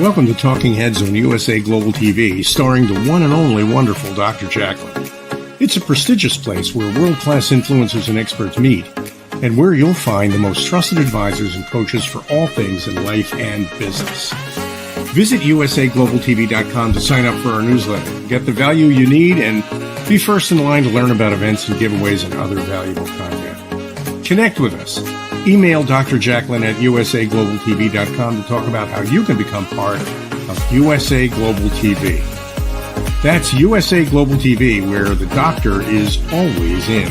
Welcome to Talking Heads on USA Global TV, starring the one and only wonderful Dr. Jacalyn. It's a prestigious place where world-class influencers and experts meet, and where you'll find the most trusted advisors and coaches for all things in life and business. Visit usaglobaltv.com to sign up for our newsletter, get the value you need, and be first in line to learn about events and giveaways and other valuable content. Connect with us. Email Dr. Jacalyn at usaglobaltv.com to talk about how you can become part of USA Global TV. That's USA Global TV, where the doctor is always in.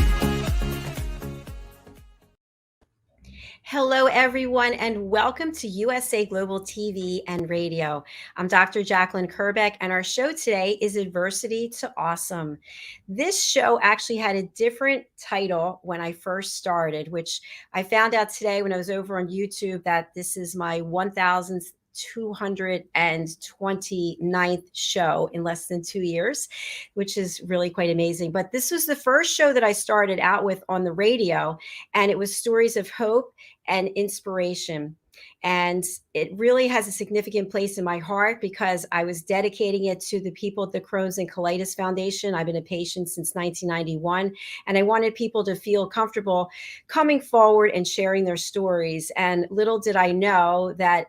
Hello, everyone, and welcome to USA Global TV and Radio. I'm Dr. Jacalyn KERBECK, and our show today is Adversity to Awesome. This show actually had a different title when I first started, which I found out today when I was over on YouTube that this is my 1,229th show in less than 2 years, which is really quite amazing. But this was the first show that I started out with on the radio, and it was stories of hope and inspiration. And it really has a significant place in my heart because I was dedicating it to the people at the Crohn's and Colitis Foundation. I've been a patient since 1991, and I wanted people to feel comfortable coming forward and sharing their stories. And little did I know that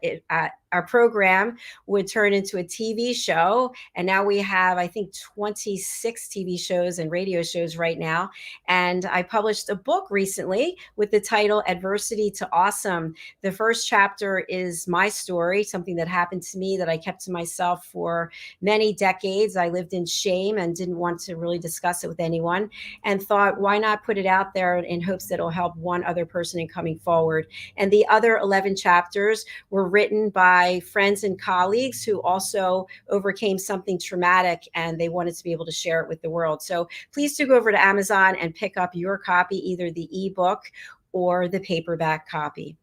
our program would turn into a TV show. And now we have, I think, 26 TV shows and radio shows right now. And I published a book recently with the title Adversity to Awesome. The first chapter is my story, something that happened to me that I kept to myself for many decades. I lived in shame and didn't want to really discuss it with anyone, and thought, why not put it out there in hopes that it'll help one other person in coming forward. And the other 11 chapters were written by friends and colleagues who also overcame something traumatic and they wanted to be able to share it with the world. So please do go over to Amazon and pick up your copy, either the ebook or the paperback copy.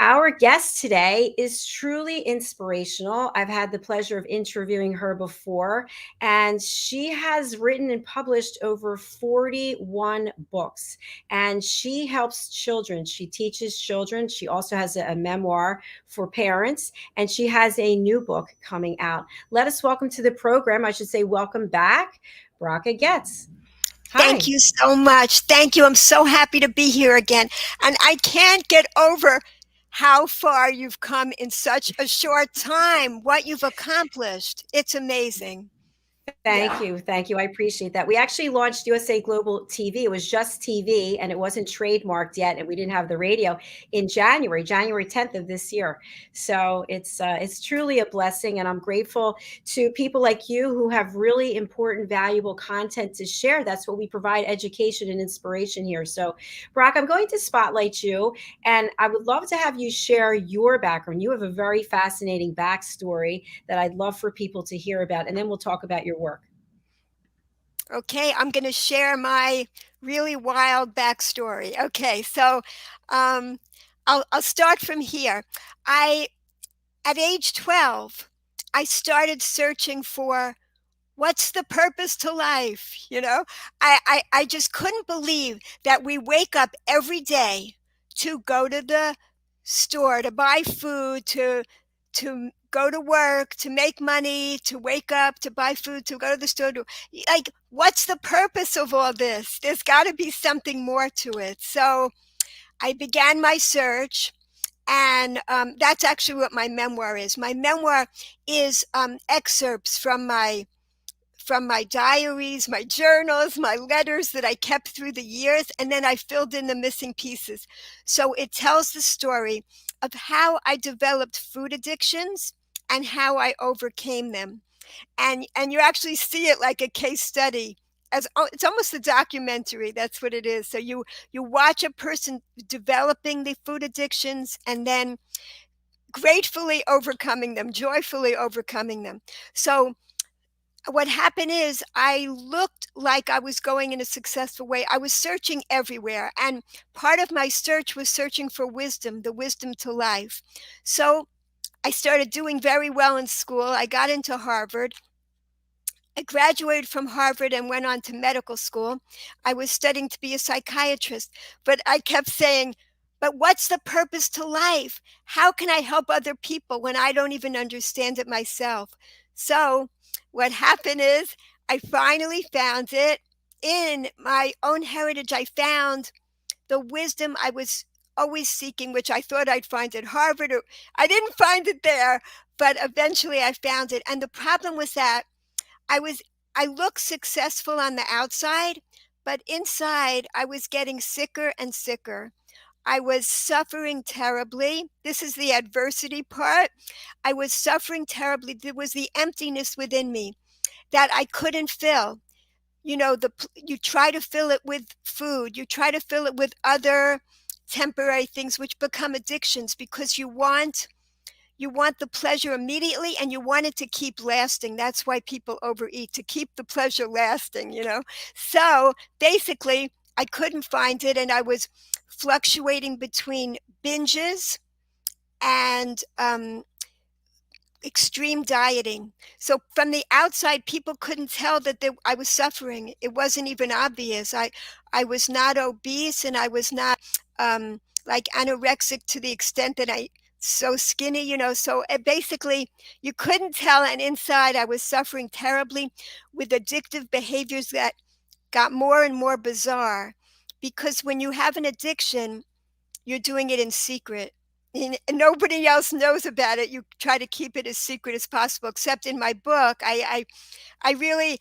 Our guest today is truly inspirational. I've had the pleasure of interviewing her before, and she has written and published over 41 books, and she helps children. She teaches children. She also has a memoir for parents, and she has a new book coming out. Let us welcome to the program, I should say welcome back, Bracha Goetz. Hi. Thank you so much. Thank you. I'm so happy to be here again. And I can't get over how far you've come in such a short time, what you've accomplished. It's amazing. Thank you. Thank you. I appreciate that. We actually launched USA Global TV. It was just TV and it wasn't trademarked yet. And we didn't have the radio in January 10th of this year. So it's truly a blessing. And I'm grateful to people like you who have really important, valuable content to share. That's what we provide, education and inspiration here. So Brock, I'm going to spotlight you, and I would love to have you share your background. You have a very fascinating backstory that I'd love for people to hear about. And then we'll talk about your work. Okay, I'm going to share my really wild backstory. Okay, so I'll start from here. At age 12, I started searching for what's the purpose to life. You know, I just couldn't believe that we wake up every day to go to the store, to buy food, to go to work, to make money, to wake up, to buy food, to go to the store. Like, what's the purpose of all this? There's got to be something more to it. So I began my search, and that's actually what my memoir is. My memoir is excerpts from my diaries, my journals, my letters that I kept through the years, and then I filled in the missing pieces. So it tells the story of how I developed food addictions and how I overcame them. And you actually see it like a case study. It's almost a documentary. That's what it is. So you watch a person developing the food addictions and then gratefully overcoming them, joyfully overcoming them. So what happened is I looked like I was going in a successful way. I was searching everywhere. And part of my search was searching for wisdom, the wisdom to life. So I started doing very well in school. I got into Harvard. I graduated from Harvard and went on to medical school. I was studying to be a psychiatrist, but I kept saying, But what's the purpose to life? How can I help other people when I don't even understand it myself? So what happened is I finally found it in my own heritage. I found the wisdom I was always seeking, which I thought I'd find at Harvard, or I didn't find it there, but eventually I found it. And the problem was that I was I looked successful on the outside, but inside I was getting sicker and sicker. I was suffering terribly. This is the adversity part. I was suffering terribly. There was the emptiness within me that I couldn't fill. You try to fill it with food, you try to fill it with other temporary things which become addictions because you want the pleasure immediately and you want it to keep lasting. That's why people overeat, to keep the pleasure lasting. So basically I couldn't find it, and I was fluctuating between binges and extreme dieting. So from the outside, people couldn't tell that I was suffering. It wasn't even obvious. I was not obese, and I was not like anorexic to the extent that I so skinny. So basically you couldn't tell. And inside I was suffering terribly with addictive behaviors that got more and more bizarre, because when you have an addiction, you're doing it in secret. And nobody else knows about it. You try to keep it as secret as possible, except in my book. I really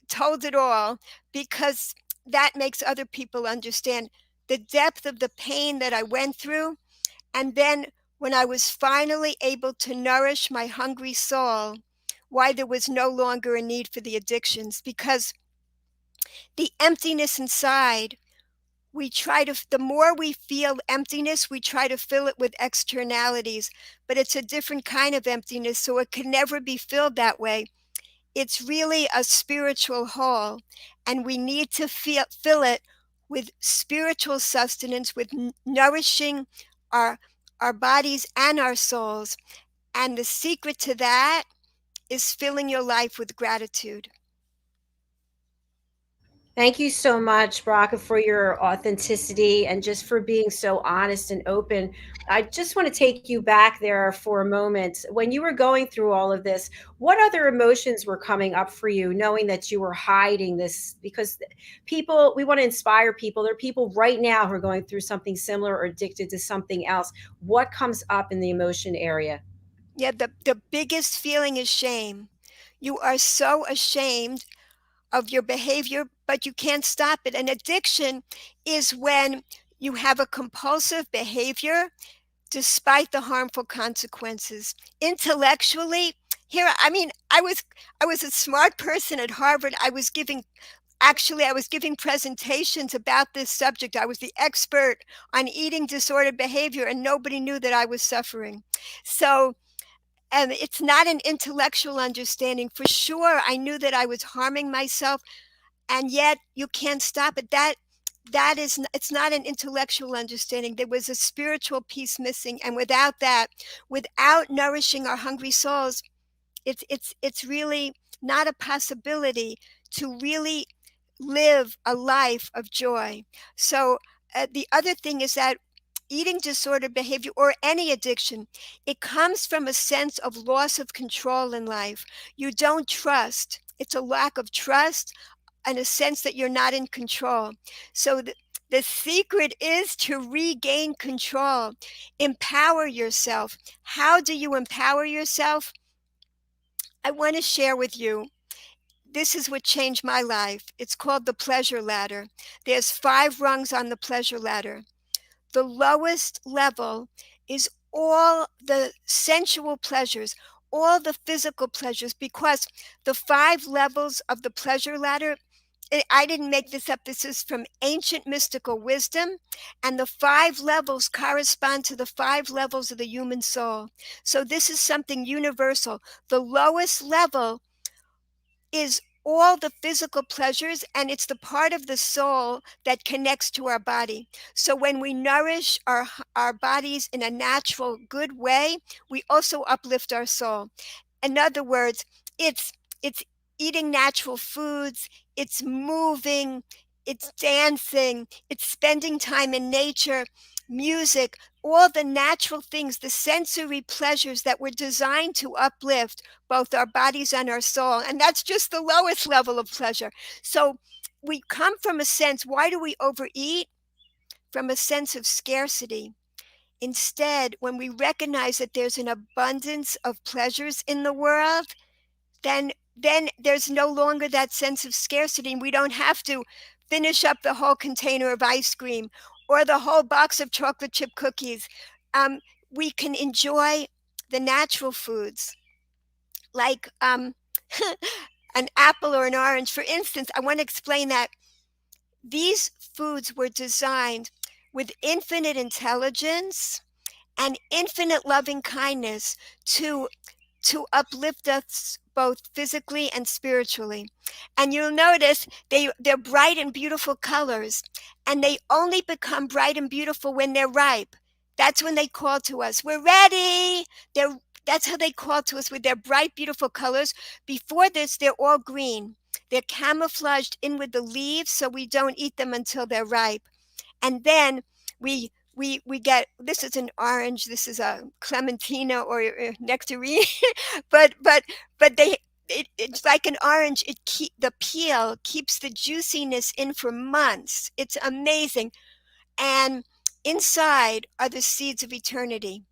told it all, because that makes other people understand the depth of the pain that I went through. And then when I was finally able to nourish my hungry soul, why there was no longer a need for the addictions, because the emptiness inside, the more we feel emptiness, we try to fill it with externalities, but it's a different kind of emptiness, so it can never be filled that way. It's really a spiritual hole, and we need to fill it with spiritual sustenance, with nourishing our bodies and our souls. And the secret to that is filling your life with gratitude. Thank you so much, Bracha, for your authenticity and just for being so honest and open. I just want to take you back there for a moment. When you were going through all of this, what other emotions were coming up for you, knowing that you were hiding this? Because people, we want to inspire people. There are people right now who are going through something similar or addicted to something else. What comes up in the emotion area? Yeah, the biggest feeling is shame. You are so ashamed of your behavior, but you can't stop it. An addiction is when you have a compulsive behavior despite the harmful consequences. Intellectually, I was a smart person at Harvard. I was giving presentations about this subject. I was the expert on eating disordered behavior, and nobody knew that I was suffering. So, and it's not an intellectual understanding. For sure, I knew that I was harming myself, and yet you can't stop it. It's not an intellectual understanding. There was a spiritual piece missing, and without that, without nourishing our hungry souls, it's really not a possibility to really live a life of joy. So the other thing is that eating disordered behavior, or any addiction, it comes from a sense of loss of control in life. You don't trust. It's a lack of trust and a sense that you're not in control. So the secret is to regain control, empower yourself. How do you empower yourself? I want to share with you. This is what changed my life. It's called the pleasure ladder. There's 5 rungs on the pleasure ladder. The lowest level is all the sensual pleasures, all the physical pleasures, because the 5 levels of the pleasure ladder, I didn't make this up. This is from ancient mystical wisdom. And the 5 levels correspond to the 5 levels of the human soul. So this is something universal. The lowest level is all the physical pleasures, and it's the part of the soul that connects to our body. So when we nourish our bodies in a natural, good way, we also uplift our soul. In other words, it's eating natural foods, it's moving, it's dancing, it's spending time in nature. music, all the natural things, the sensory pleasures that were designed to uplift both our bodies and our soul. And that's just the lowest level of pleasure. So we come from a sense, why do we overeat? From a sense of scarcity. Instead, when we recognize that there's an abundance of pleasures in the world, then there's no longer that sense of scarcity, and we don't have to finish up the whole container of ice cream or the whole box of chocolate chip cookies. We can enjoy the natural foods like an apple or an orange. For instance, I want to explain that these foods were designed with infinite intelligence and infinite loving kindness to uplift us both physically and spiritually. And you'll notice they're bright and beautiful colors, and they only become bright and beautiful when they're ripe. That's when they call to us, we're ready. That's how they call to us, with their bright, beautiful colors. Before this, they're all green. They're camouflaged in with the leaves, so we don't eat them until they're ripe. And then we get, this is an orange, this is a clementina or nectarine, but it's like an orange. The peel keeps the juiciness in for months. It's amazing. And inside are the seeds of eternity.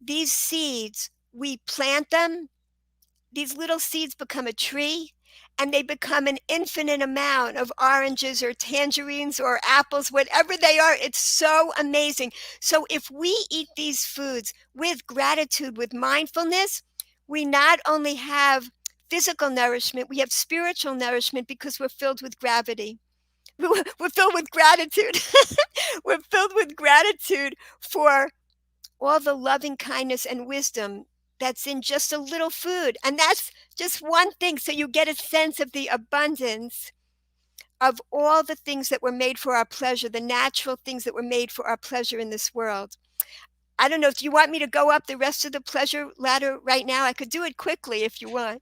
These seeds, we plant them, these little seeds become a tree, and they become an infinite amount of oranges or tangerines or apples, whatever they are. It's so amazing. So if we eat these foods with gratitude, with mindfulness, we not only have physical nourishment, we have spiritual nourishment, because we're filled with gravity. We're filled with gratitude. We're filled with gratitude for all the loving kindness and wisdom that's in just a little food. And that's just one thing. So you get a sense of the abundance of all the things that were made for our pleasure, the natural things that were made for our pleasure in this world. I don't know if you want me to go up the rest of the pleasure ladder right now. I could do it quickly if you want.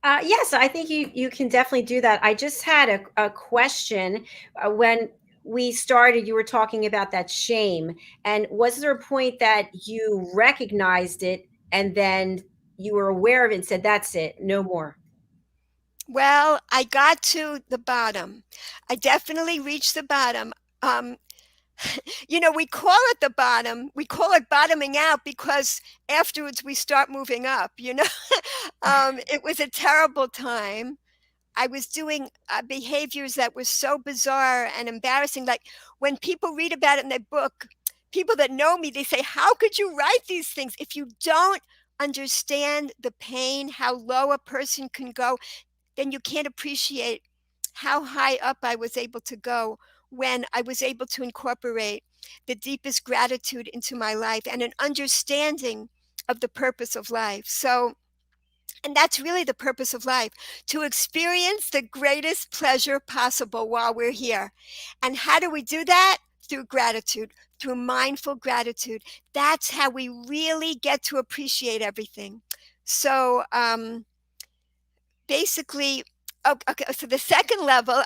Yes, I think you can definitely do that. I just had a question. When we started, you were talking about that shame. And was there a point that you recognized it and then you were aware of it and said, that's it, no more? Well, I got to the bottom. I definitely reached the bottom. We call it the bottom. We call it bottoming out because afterwards we start moving up. It was a terrible time. I was doing behaviors that were so bizarre and embarrassing. Like when people read about it in their book, people that know me, they say, how could you write these things? If you don't understand the pain, how low a person can go, then you can't appreciate how high up I was able to go when I was able to incorporate the deepest gratitude into my life and an understanding of the purpose of life. So, and that's really the purpose of life, to experience the greatest pleasure possible while we're here. And how do we do that? Through gratitude, through mindful gratitude. That's how we really get to appreciate everything. So, basically, okay, so the second level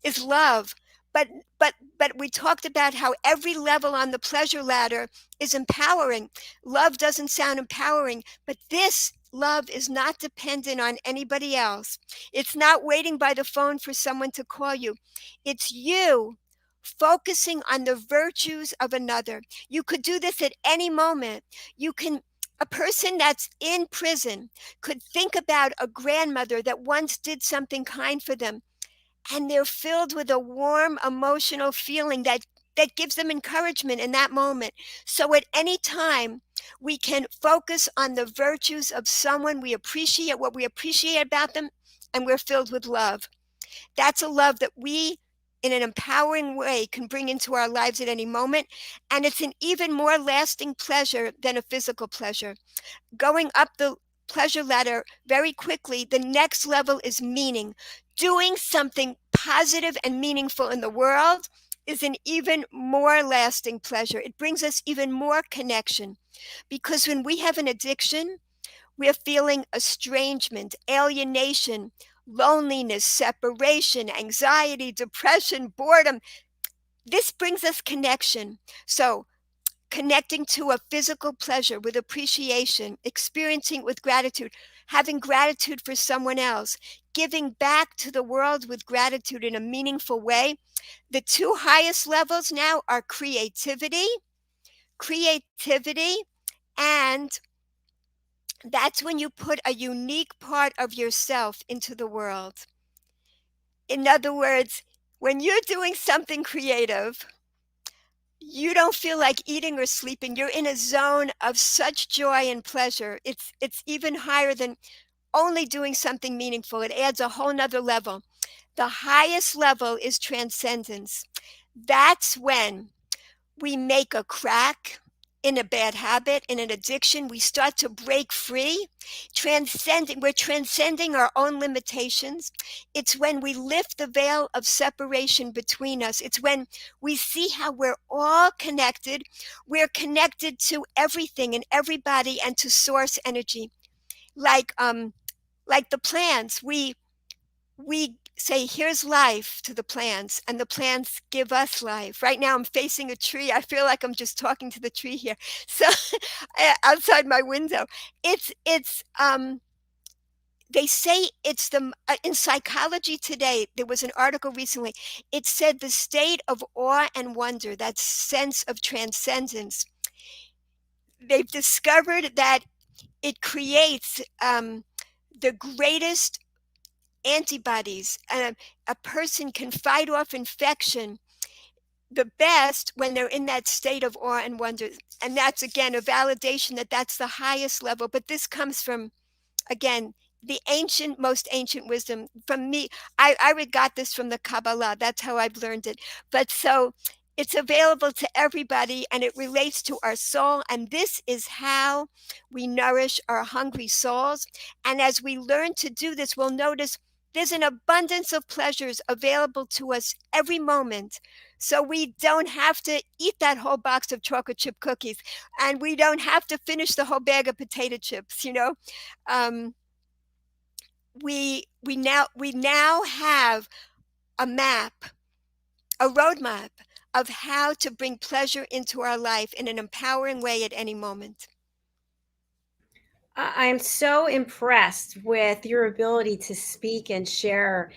is love. But we talked about how every level on the pleasure ladder is empowering. Love doesn't sound empowering, but this love is not dependent on anybody else. It's not waiting by the phone for someone to call you. It's you focusing on the virtues of another. You could do this at any moment. A person that's in prison could think about a grandmother that once did something kind for them, and they're filled with a warm emotional feeling that gives them encouragement in that moment. So at any time, we can focus on the virtues of someone. We appreciate what we appreciate about them, and we're filled with love. That's a love that we, in an empowering way, can bring into our lives at any moment. And it's an even more lasting pleasure than a physical pleasure. Going up the pleasure ladder very quickly, the next level is meaning. Doing something positive and meaningful in the world is an even more lasting pleasure. It brings us even more connection, because when we have an addiction, we are feeling estrangement, alienation, loneliness, separation, anxiety, depression, boredom. this brings us connection. So connecting to a physical pleasure with appreciation, experiencing with gratitude, having gratitude for someone else, giving back to the world with gratitude in a meaningful way. The two highest levels now are creativity, and that's when you put a unique part of yourself into the world. In other words, when you're doing something creative, you don't feel like eating or sleeping. You're in a zone of such joy and pleasure. It's even higher than only doing something meaningful. It adds a whole nother level. The highest level is transcendence. That's when we make a crack in a bad habit, in an addiction. We start to break free, we're transcending our own limitations. It's when we lift the veil of separation between us. It's when we see how we're all connected. We're connected to everything and everybody and to source energy. Like the plants, we say, here's life to the plants, and the plants give us life. Right now I'm facing a tree. I feel like I'm just talking to the tree here. So outside my window, it's they say it's in Psychology Today, there was an article recently. It said the state of awe and wonder, that sense of transcendence, they've discovered that it creates the greatest antibodies. A person can fight off infection the best when they're in that state of awe and wonder. And that's, again, a validation that that's the highest level. But this comes from, again, the most ancient wisdom. From me, I got this from the Kabbalah. That's how I've learned it. But so it's available to everybody, and it relates to our soul. And this is how we nourish our hungry souls. And as we learn to do this, we'll notice there's an abundance of pleasures available to us every moment. So we don't have to eat that whole box of chocolate chip cookies, and we don't have to finish the whole bag of potato chips, you know. Um, we now have a map, a roadmap of how to bring pleasure into our life in an empowering way at any moment. I'm so impressed with your ability to speak and share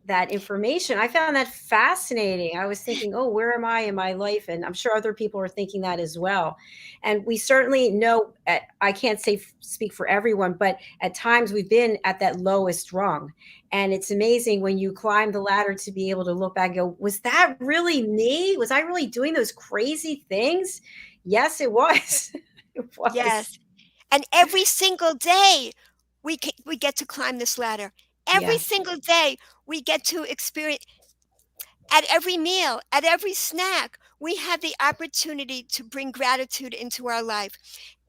that information. I found that fascinating. I was thinking, oh, where am I in my life? And I'm sure other people are thinking that as well. And we certainly know, I can't speak for everyone, but at times we've been at that lowest rung. And it's amazing when you climb the ladder to be able to look back and go, was that really me? Was I really doing those crazy things? Yes, it was. It was. Yes. And every single day we get to climb this ladder. Every Yeah. single day we get to experience, at every meal, at every snack, we have the opportunity to bring gratitude into our life.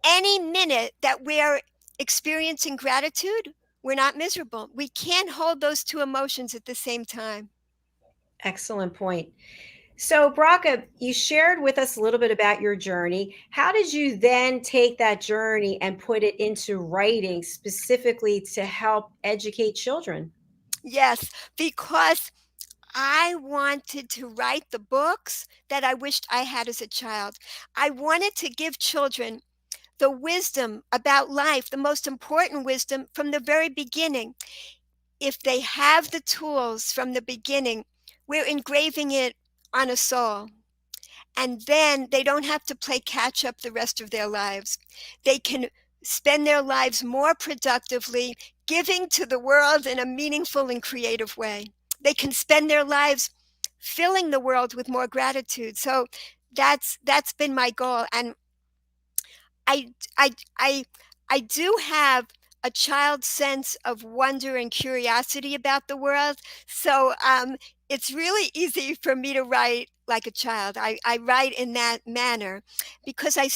Any minute that we're experiencing gratitude, we're not miserable. We can't hold those two emotions at the same time. Excellent point. So, Bracha, you shared with us a little bit about your journey. How did you then take that journey and put it into writing specifically to help educate children? Yes, because I wanted to write the books that I wished I had as a child. I wanted to give children the wisdom about life, the most important wisdom from the very beginning. If they have the tools from the beginning, we're engraving it on a soul. And then they don't have to play catch up the rest of their lives. They can spend their lives more productively, giving to the world in a meaningful and creative way. They can spend their lives filling the world with more gratitude. So that's been my goal. And I I I I do have a child's sense of wonder and curiosity about the world. So it's really easy for me to write like a child. I write in that manner because I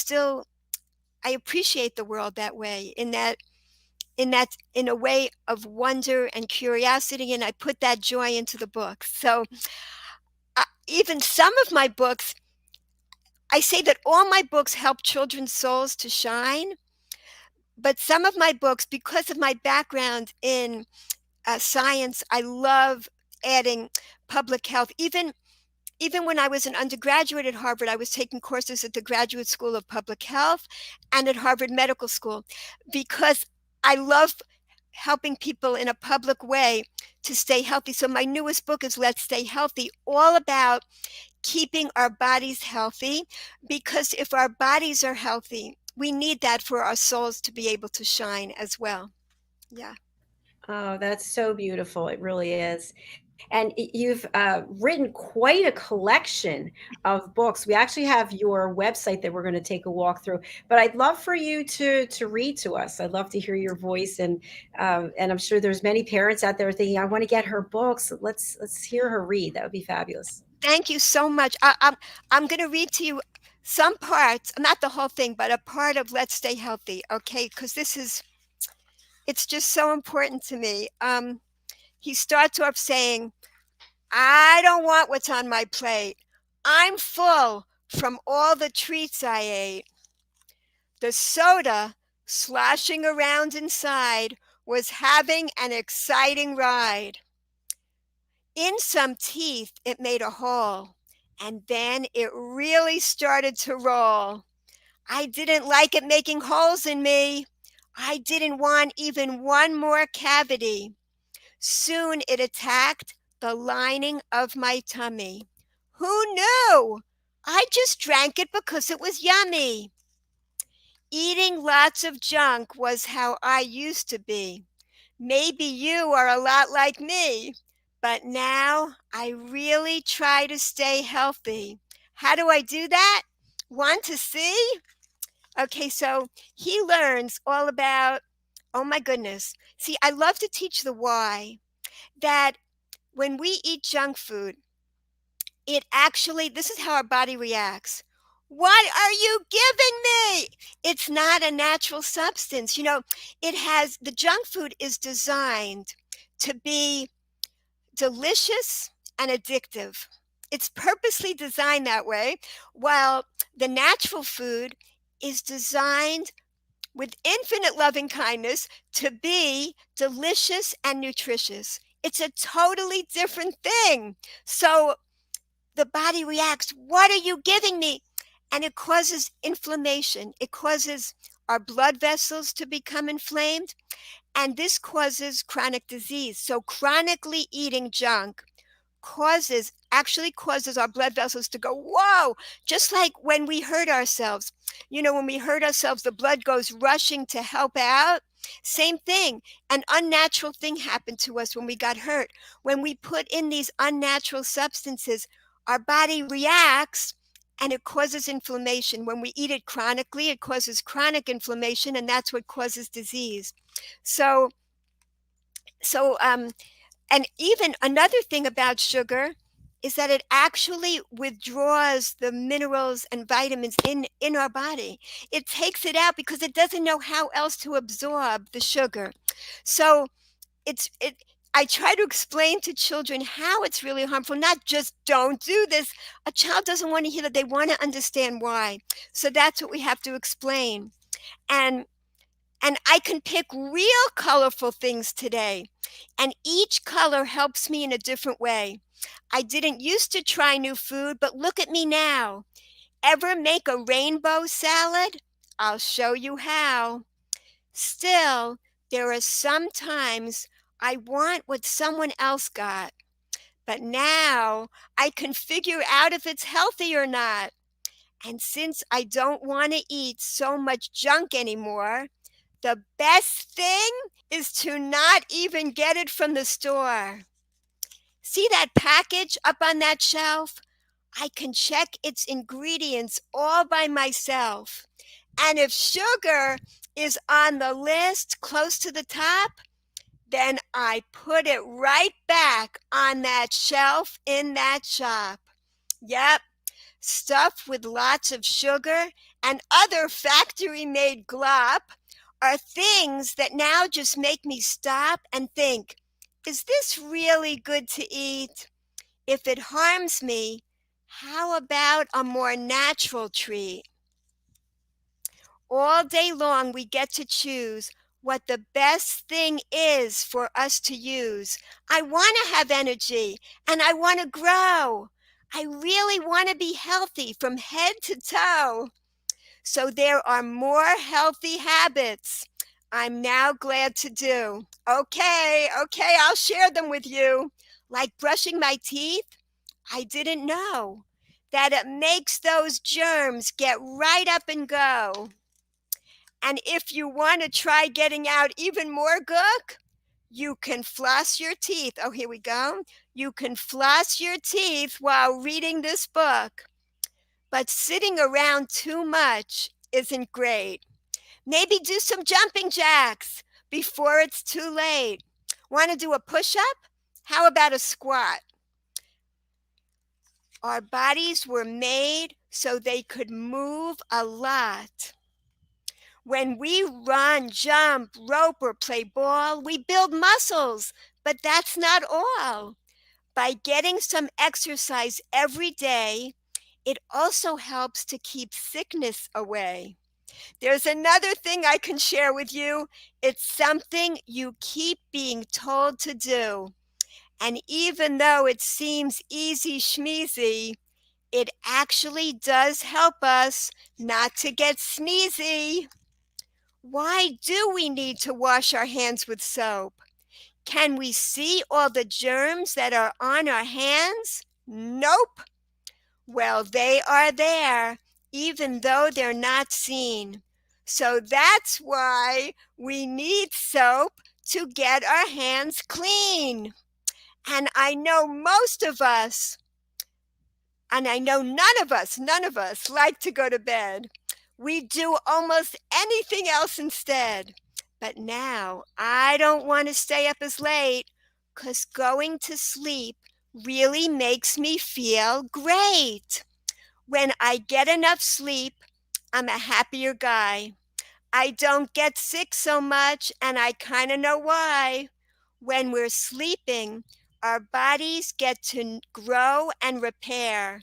appreciate the world that way, in a way of wonder and curiosity, and I put that joy into the books. So even some of my books, I say that all my books help children's souls to shine. But some of my books, because of my background in science, I love adding public health. Even even when I was an undergraduate at Harvard, I was taking courses at the Graduate School of Public Health and at Harvard Medical School, because I love helping people in a public way to stay healthy. So my newest book is Let's Stay Healthy, all about keeping our bodies healthy, because if our bodies are healthy, we need that for our souls to be able to shine as well. Yeah. Oh, that's so beautiful. It really is. And you've written quite a collection of books. We actually have your website that we're going to take a walk through. But I'd love for you to read to us. I'd love to hear your voice, and I'm sure there's many parents out there thinking, I want to get her books. Let's hear her read. That would be fabulous. Thank you so much. I'm going to read to you some parts, not the whole thing, but a part of Let's Stay Healthy, okay? Because it's just so important to me. He starts off saying, I don't want what's on my plate. I'm full from all the treats I ate. The soda sloshing around inside was having an exciting ride. In some teeth, it made a hole, and then it really started to roll. I didn't like it making holes in me. I didn't want even one more cavity. Soon it attacked the lining of my tummy. Who knew? I just drank it because it was yummy. Eating lots of junk was how I used to be. Maybe you are a lot like me, but now I really try to stay healthy. How do I do that? Want to see? Okay, so he learns all about, oh my goodness. See, I love to teach the why, that when we eat junk food, it actually, this is how our body reacts. What are you giving me? It's not a natural substance. The junk food is designed to be delicious and addictive. It's purposely designed that way, while the natural food is designed with infinite loving kindness to be delicious and nutritious. It's a totally different thing. So the body reacts, what are you giving me? And it causes inflammation. It causes our blood vessels to become inflamed, and this causes chronic disease. So chronically eating junk actually causes our blood vessels to go, whoa, just like when we hurt ourselves. When we hurt ourselves, the blood goes rushing to help out. Same thing. An unnatural thing happened to us when we got hurt. When we put in these unnatural substances, our body reacts and it causes inflammation. When we eat it chronically, it causes chronic inflammation, and that's what causes disease. So, and even another thing about sugar is that it actually withdraws the minerals and vitamins in our body. It takes it out because it doesn't know how else to absorb the sugar. So I try to explain to children how it's really harmful, not just don't do this. A child doesn't want to hear that. They want to understand why. So that's what we have to explain. And I can pick real colorful things today. And each color helps me in a different way. I didn't used to try new food, but look at me now. Ever make a rainbow salad? I'll show you how. Still, there are some times I want what someone else got. But now I can figure out if it's healthy or not. And since I don't want to eat so much junk anymore, the best thing is to not even get it from the store. See that package up on that shelf? I can check its ingredients all by myself. And if sugar is on the list close to the top, then I put it right back on that shelf in that shop. Yep, stuff with lots of sugar and other factory-made glop are things that now just make me stop and think, is this really good to eat? If it harms me, how about a more natural treat? All day long, we get to choose what the best thing is for us to use. I want to have energy and I want to grow. I really want to be healthy from head to toe. So there are more healthy habits I'm now glad to do. Okay, I'll share them with you. Like brushing my teeth, I didn't know that it makes those germs get right up and go. And if you want to try getting out even more gook, you can floss your teeth. Oh, here we go. You can floss your teeth while reading this book. But sitting around too much isn't great. Maybe do some jumping jacks before it's too late. Want to do a push up? How about a squat? Our bodies were made so they could move a lot. When we run, jump, rope, or play ball, we build muscles, but that's not all. By getting some exercise every day, it also helps to keep sickness away. There's another thing I can share with you. It's something you keep being told to do. And even though it seems easy schmeezy, it actually does help us not to get sneezy. Why do we need to wash our hands with soap? Can we see all the germs that are on our hands? Nope. Well, they are there, even though they're not seen. So that's why we need soap to get our hands clean. And I know most of us, and I know none of us like to go to bed. We do almost anything else instead. But now I don't want to stay up as late because going to sleep really makes me feel great. When I get enough sleep, I'm a happier guy. I don't get sick so much, and I kind of know why. When we're sleeping, our bodies get to grow and repair.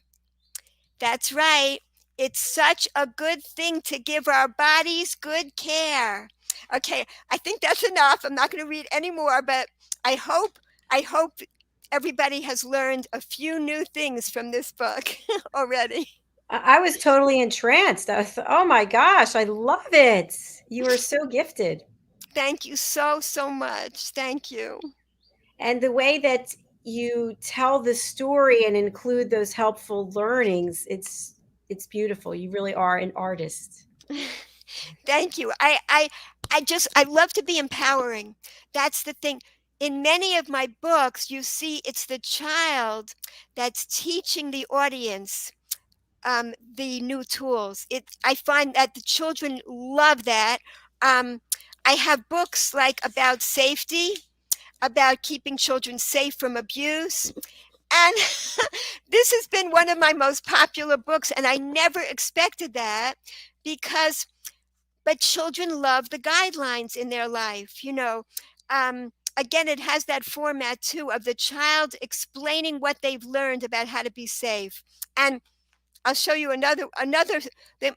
That's right. It's such a good thing to give our bodies good care. Okay, I think that's enough. I'm not going to read any more, but I hope I hope everybody has learned a few new things from this book already. I was totally entranced. I was, oh my gosh, I love it. You are so gifted. Thank you so much. Thank you. And the way that you tell the story and include those helpful learnings, it's beautiful. You really are an artist. Thank you. I love to be empowering. That's the thing. In many of my books, you see it's the child that's teaching the audience the new tools. I find that the children love that. Um, I have books like about safety, about keeping children safe from abuse. And this has been one of my most popular books, and I never expected that because but children love the guidelines in their life, again, it has that format too of the child explaining what they've learned about how to be safe. And I'll show you another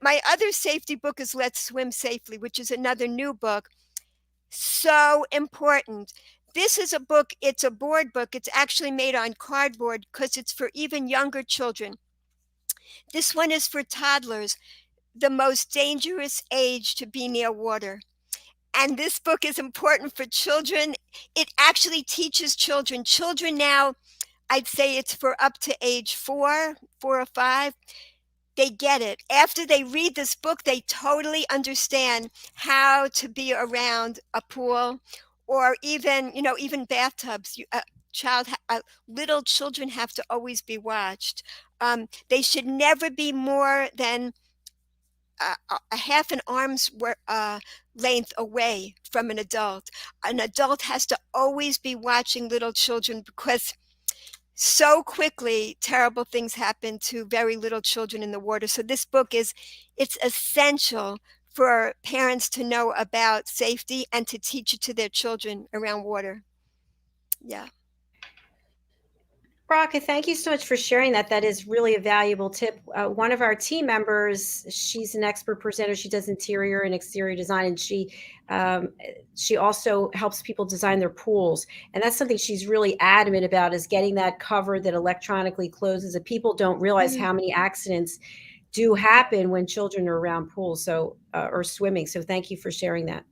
my other safety book is Let's Swim Safely, which is another new book. So important. This is a book, it's a board book. It's actually made on cardboard because it's for even younger children. This one is for toddlers, the most dangerous age to be near water. And this book is important for children. It actually teaches children. Children now, I'd say it's for up to age 4 or 5. They get it. After they read this book, they totally understand how to be around a pool or even bathtubs. Little children have to always be watched. They should never be more than a half an arm's length away from an adult. An adult has to always be watching little children because so quickly terrible things happen to very little children in the water. So this book it's essential for parents to know about safety and to teach it to their children around water. Yeah. Bracha, thank you so much for sharing that. That is really a valuable tip. One of our team members, she's an expert presenter. She does interior and exterior design, and she also helps people design their pools. And that's something she's really adamant about, is getting that cover that electronically closes. And people don't realize how many accidents do happen when children are around pools, or swimming. So thank you for sharing that.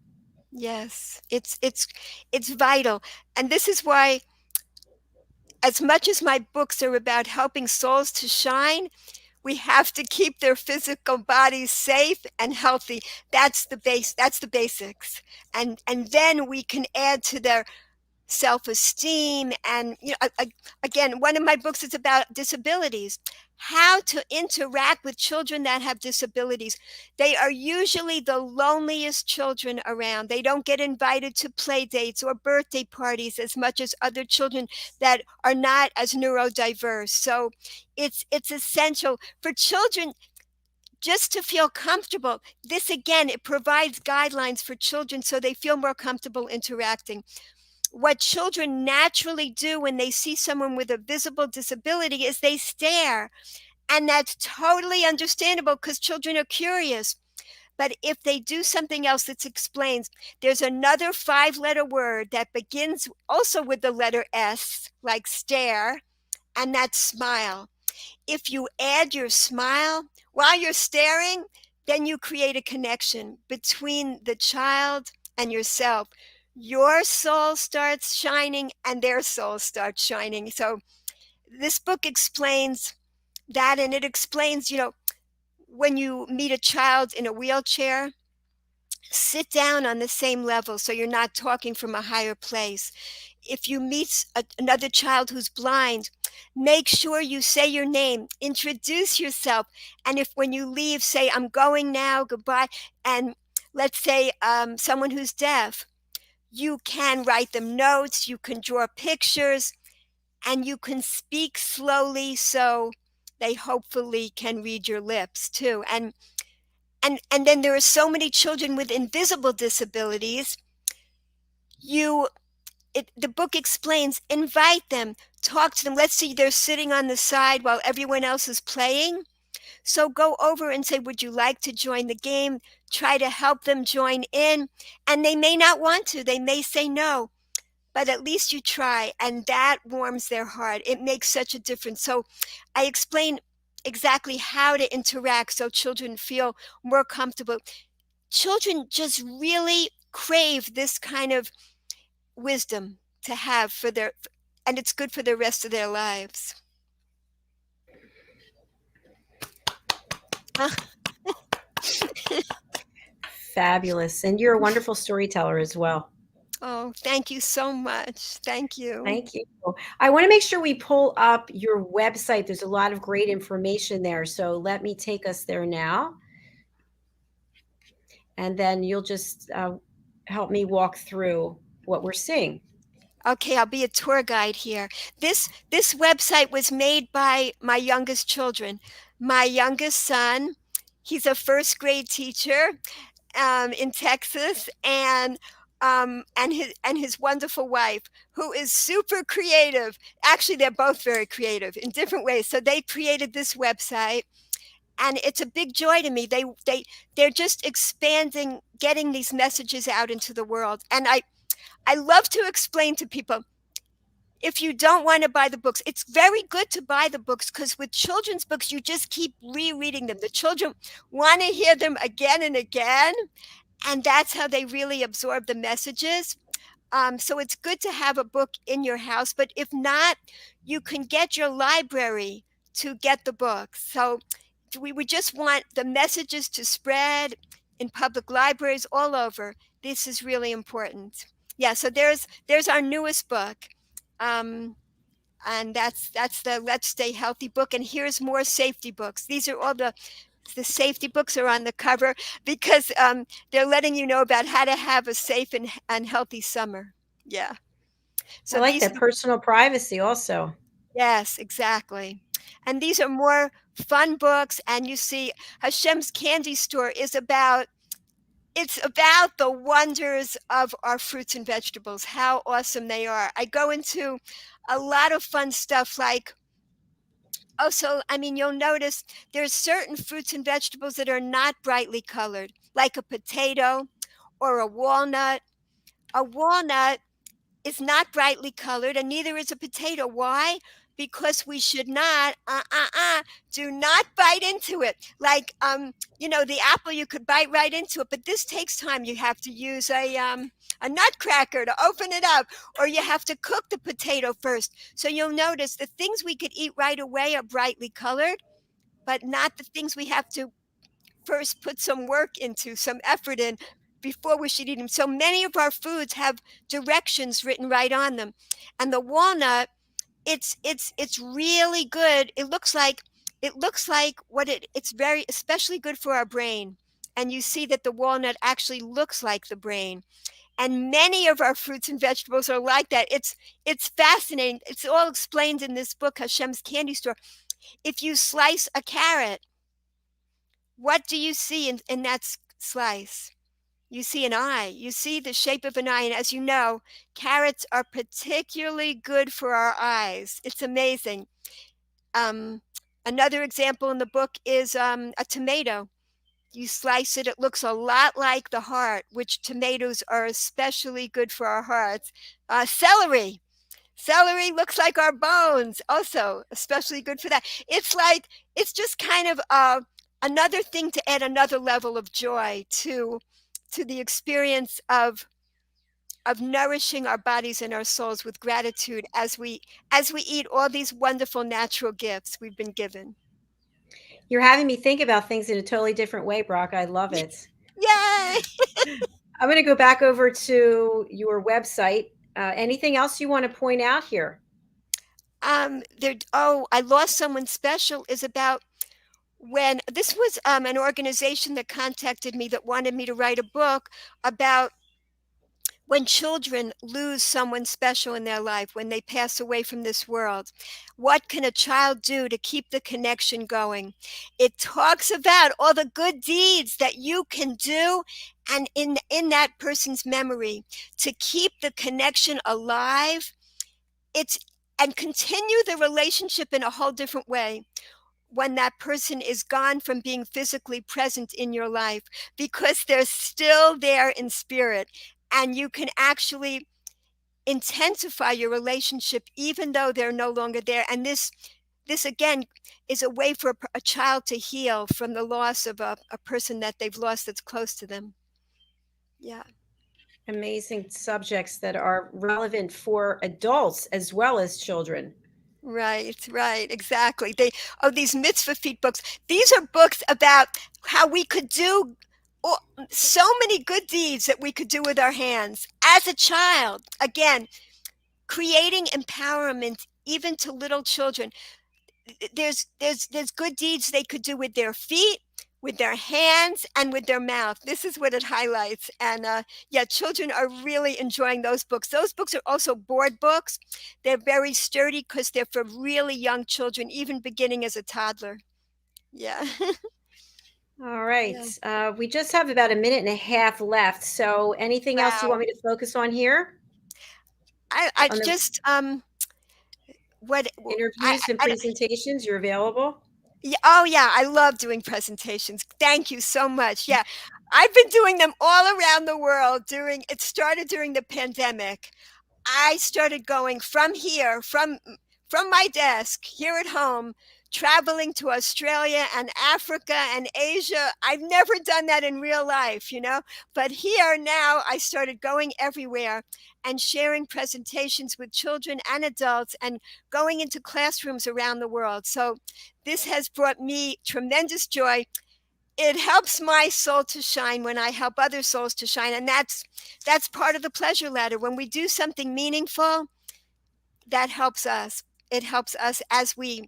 Yes, it's vital. And this is why, as much as my books are about helping souls to shine, we have to keep their physical bodies safe and healthy. That's the basics. And then we can add to their self-esteem. And again, one of my books is about disabilities, how to interact with children that have disabilities. They are usually the loneliest children around. They don't get invited to play dates or birthday parties as much as other children that are not as neurodiverse. So it's essential for children just to feel comfortable. This again, it provides guidelines for children so they feel more comfortable interacting. What children naturally do when they see someone with a visible disability is they stare. And that's totally understandable because children are curious. But if they do something else that explains, there's another 5-letter word that begins also with the letter S, like stare, and that's smile. If you add your smile while you're staring, then you create a connection between the child and yourself. Your soul starts shining and their soul starts shining. So this book explains that, and it explains, when you meet a child in a wheelchair, sit down on the same level so you're not talking from a higher place. If you meet another child who's blind, make sure you say your name, introduce yourself, and if when you leave, say, I'm going now, goodbye. And let's say someone who's deaf, you can write them notes, you can draw pictures, and you can speak slowly so they hopefully can read your lips too. And then there are so many children with invisible disabilities. The book explains, invite them, talk to them. Let's say they're sitting on the side while everyone else is playing. So go over and say, would you like to join the game? Try to help them join in. And they may not want to. They may say no. But at least you try. And that warms their heart. It makes such a difference. So I explain exactly how to interact so children feel more comfortable. Children just really crave this kind of wisdom to have and it's good for the rest of their lives. Fabulous. And you're a wonderful storyteller as well. Oh, thank you so much. Thank you. Thank you. I want to make sure we pull up your website. There's a lot of great information there. So let me take us there now. And then you'll just help me walk through what we're seeing. Okay, I'll be a tour guide here. This website was made by my youngest children. My youngest son, he's a first grade teacher in Texas, and his wonderful wife, who is super creative. Actually, they're both very creative in different ways. So they created this website, and it's a big joy to me. They're just expanding, getting these messages out into the world. And I love to explain to people, if you don't want to buy the books, it's very good to buy the books, because with children's books, you just keep rereading them. The children want to hear them again and again, and that's how they really absorb the messages. So it's good to have a book in your house, but if not, you can get your library to get the books. So we just want the messages to spread in public libraries all over. This is really important. Yeah, so there's our newest book. And that's the Let's Stay Healthy book. And here's more safety books. These are all the safety books are on the cover because they're letting you know about how to have a safe and healthy summer. Yeah. So I like that personal privacy also. Yes, exactly. And these are more fun books. And you see, Hashem's Candy Store is about it's about the wonders of our fruits and vegetables, how awesome they are. I go into a lot of fun stuff like, also, I mean, you'll notice there's certain fruits and vegetables that are not brightly colored, like a potato or a walnut. A walnut is not brightly colored, and neither is a potato. Why? Because we should not, do not bite into it. Like, the apple, you could bite right into it, but this takes time. You have to use a nutcracker to open it up, or you have to cook the potato first. So you'll notice the things we could eat right away are brightly colored, but not the things we have to first put some work into, some effort in before we should eat them. So many of our foods have directions written right on them. And the walnut, it's really good. It looks like it's very especially good for our brain. And you see that the walnut actually looks like the brain. And many of our fruits and vegetables are like that. It's fascinating. It's all explained in this book, Hashem's Candy Store. If you slice a carrot, what do you see in that slice? You see an eye. You see the shape of an eye. And as you know, carrots are particularly good for our eyes. It's amazing. Um, Another example in the book is a tomato. You slice it, it looks a lot like the heart, which tomatoes are especially good for our hearts. Celery. Celery looks like our bones, also especially good for that. It's just kind of another thing to add another level of joy to the experience of nourishing our bodies and our souls with gratitude as we eat all these wonderful natural gifts we've been given. You're having me think about things in a totally different way, Brock. I love it. Yay! I'm going to go back over to your website. Anything else you want to point out here? I lost someone special is about when this was an organization that contacted me that wanted me to write a book about when children lose someone special in their life, when they pass away from this world. What can a child do to keep the connection going? It talks about all the good deeds that you can do and in that person's memory to keep the connection alive. And continue the relationship in a whole different way when that person is gone from being physically present in your life, because they're still there in spirit, and you can actually intensify your relationship even though they're no longer there. And this again is a way for a child to heal from the loss of a person that they've lost that's close to them. Yeah. Amazing subjects that are relevant for adults as well as children. Right, exactly. These mitzvah feet books. These are books about how we could do so many good deeds that we could do with our hands as a child. Again, creating empowerment even to little children. There's good deeds they could do with their feet, with their hands, and with their mouth. This is what it highlights. And children are really enjoying those books. Those books are also board books. They're very sturdy because they're for really young children, even beginning as a toddler. Yeah. All right. Yeah. We just have about a minute and a half left. So anything else you want me to focus on here? I just what interviews and presentations, you're available? Yeah, oh yeah, I love doing presentations. Thank you so much. Yeah, I've been doing them all around the world. It started during the pandemic. I started going from here, from my desk here at home, traveling to Australia and Africa and Asia. I've never done that in real life, but here now I started going everywhere and sharing presentations with children and adults and going into classrooms around the world. So this has brought me tremendous joy. It helps my soul to shine when I help other souls to shine. And that's part of the pleasure ladder. When we do something meaningful, that helps us. It helps us as we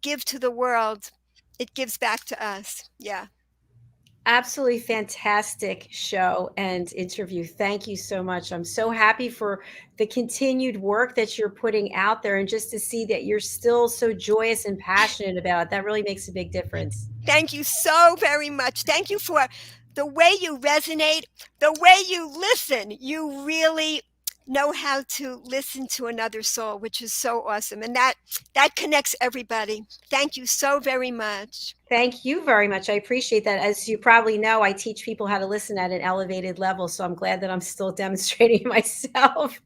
give to the world, it gives back to us. Yeah. Absolutely fantastic show and interview. Thank you so much. I'm so happy for the continued work that you're putting out there, and just to see that you're still so joyous and passionate about it. That really makes a big difference. Thank you so very much. Thank you for the way you resonate, the way you listen, you really know how to listen to another soul, which is so awesome. And that connects everybody. Thank you so very much. Thank you very much. I appreciate that. As you probably know, I teach people how to listen at an elevated level. So I'm glad that I'm still demonstrating myself.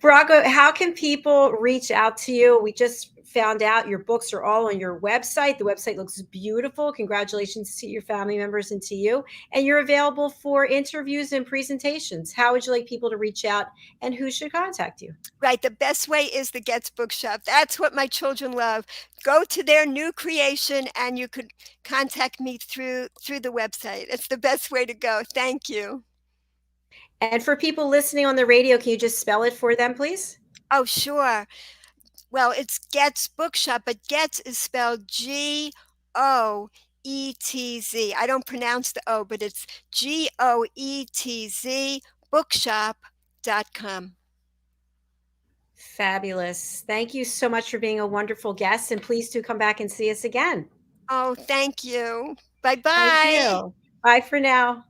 Bracha, how can people reach out to you? We just found out your books are all on your website. The website looks beautiful. Congratulations to your family members and to you. And you're available for interviews and presentations. How would you like people to reach out, and who should contact you? Right. The best way is the Goetz Bookshop. That's what my children love. Go to their new creation and you could contact me through the website. It's the best way to go. Thank you. And for people listening on the radio, can you just spell it for them, please? Oh, sure. Well, it's Goetz Bookshop, but Goetz is spelled Goetz. I don't pronounce the O, but it's Goetz bookshop.com. Fabulous. Thank you so much for being a wonderful guest, and please do come back and see us again. Oh, thank you. Thank Bye-bye. you. Bye for now.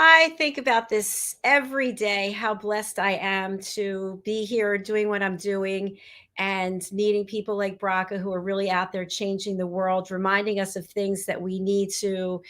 I think about this every day, how blessed I am to be here doing what I'm doing and meeting people like Bracha who are really out there changing the world, reminding us of things that we need to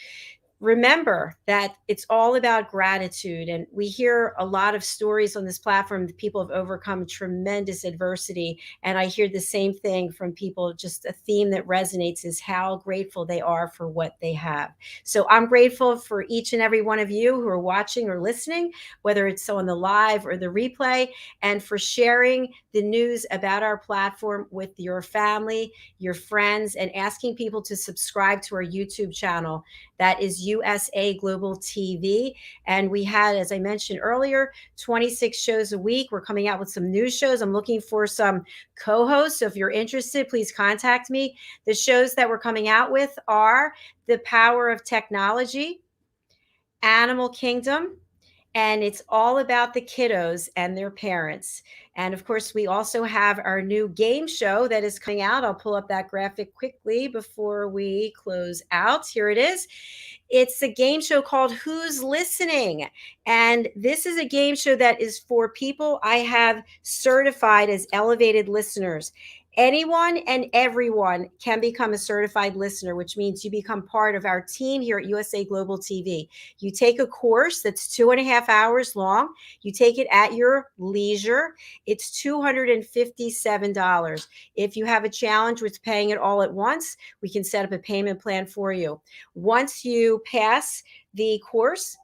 remember, that it's all about gratitude. And we hear a lot of stories on this platform that people have overcome tremendous adversity. And I hear the same thing from people. Just a theme that resonates is how grateful they are for what they have. So I'm grateful for each and every one of you who are watching or listening, whether it's on the live or the replay, and for sharing the news about our platform with your family, your friends, and asking people to subscribe to our YouTube channel. That is USA Global TV. And we had, as I mentioned earlier, 26 shows a week. We're coming out with some new shows. I'm looking for some co-hosts. So if you're interested, please contact me. The shows that we're coming out with are The Power of Technology, Animal Kingdom, and it's all about the kiddos and their parents. And of course, we also have our new game show that is coming out. I'll pull up that graphic quickly before we close out. Here it is. It's a game show called Who's Listening? And this is a game show that is for people I have certified as elevated listeners. Anyone and everyone can become a certified listener, which means you become part of our team here at USA Global TV. You take a course that's 2.5 hours long. You take it at your leisure. It's $257. If you have a challenge with paying it all at once, we can set up a payment plan for you. Once you pass the course,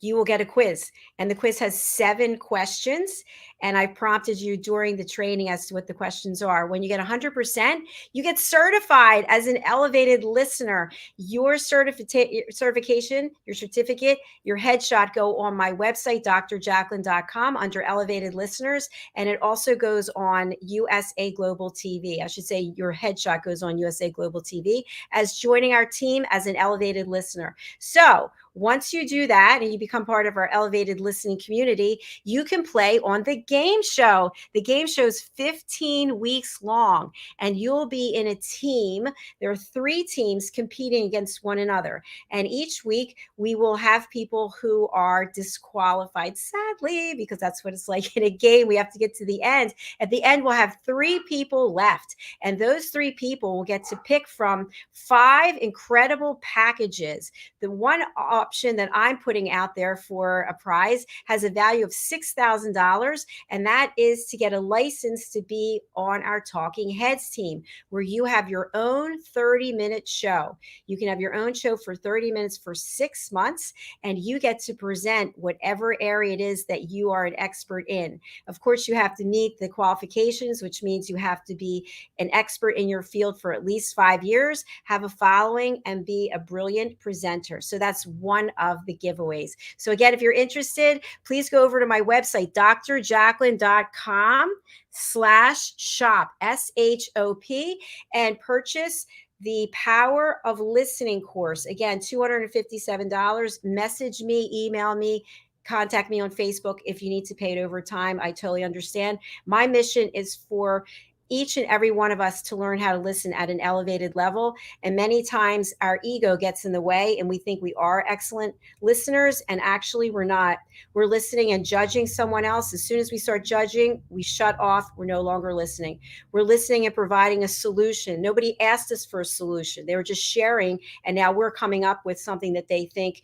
you will get a quiz, and the quiz has 7 questions. And I prompted you during the training as to what the questions are. When you get 100%, you get certified as an elevated listener. Your certification, your certificate, your headshot go on my website, drjacalyn.com, under elevated listeners. And it also goes on USA Global TV. I should say your headshot goes on USA Global TV as joining our team as an elevated listener. So once you do that and you become part of our elevated listening community, you can play on the game show. The game show is 15 weeks long, and you'll be in a team. There are 3 teams competing against one another. And each week we will have people who are disqualified, sadly, because that's what it's like in a game. We have to get to the end. At the end, we'll have 3 people left. And those 3 people will get to pick from 5 incredible packages. The one option that I'm putting out there for a prize has a value of $6,000, and that is to get a license to be on our Talking Heads team, where you have your own 30-minute show. You can have your own show for 30 minutes for 6 months, and you get to present whatever area it is that you are an expert in. Of course, you have to meet the qualifications, which means you have to be an expert in your field for at least 5 years, have a following, and be a brilliant presenter. So that's one of the giveaways. So again, if you're interested, please go over to my website, drjacalyn.com/shop, SHOP, and purchase the Power of Listening course. Again, $257. Message me, email me, contact me on Facebook if you need to pay it over time. I totally understand. My mission is for each and every one of us to learn how to listen at an elevated level. And many times our ego gets in the way and we think we are excellent listeners, and actually we're not. We're listening and judging someone else. As soon as we start judging, we shut off. We're no longer listening. We're listening and providing a solution. Nobody asked us for a solution. They were just sharing, and now we're coming up with something that they think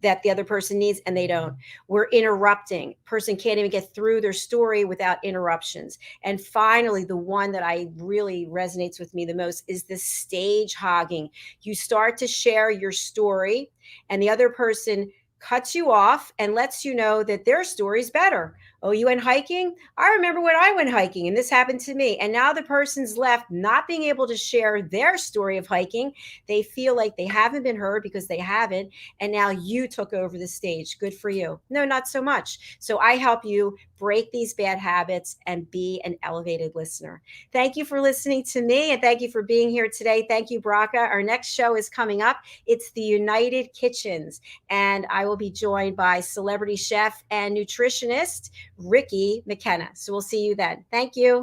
that the other person needs, and they don't. We're interrupting. Person can't even get through their story without interruptions. And finally, the one that I really resonates with me the most is the stage hogging. You start to share your story, and the other person cuts you off and lets you know that their story's better. Oh, you went hiking? I remember when I went hiking and this happened to me. And now the person's left not being able to share their story of hiking. They feel like they haven't been heard because they haven't. And now you took over the stage. Good for you. No, not so much. So I help you break these bad habits and be an elevated listener. Thank you for listening to me, and thank you for being here today. Thank you, Bracha. Our next show is coming up. It's the United Kitchens, and I will be joined by celebrity chef and nutritionist Ricky McKenna. So we'll see you then. Thank you.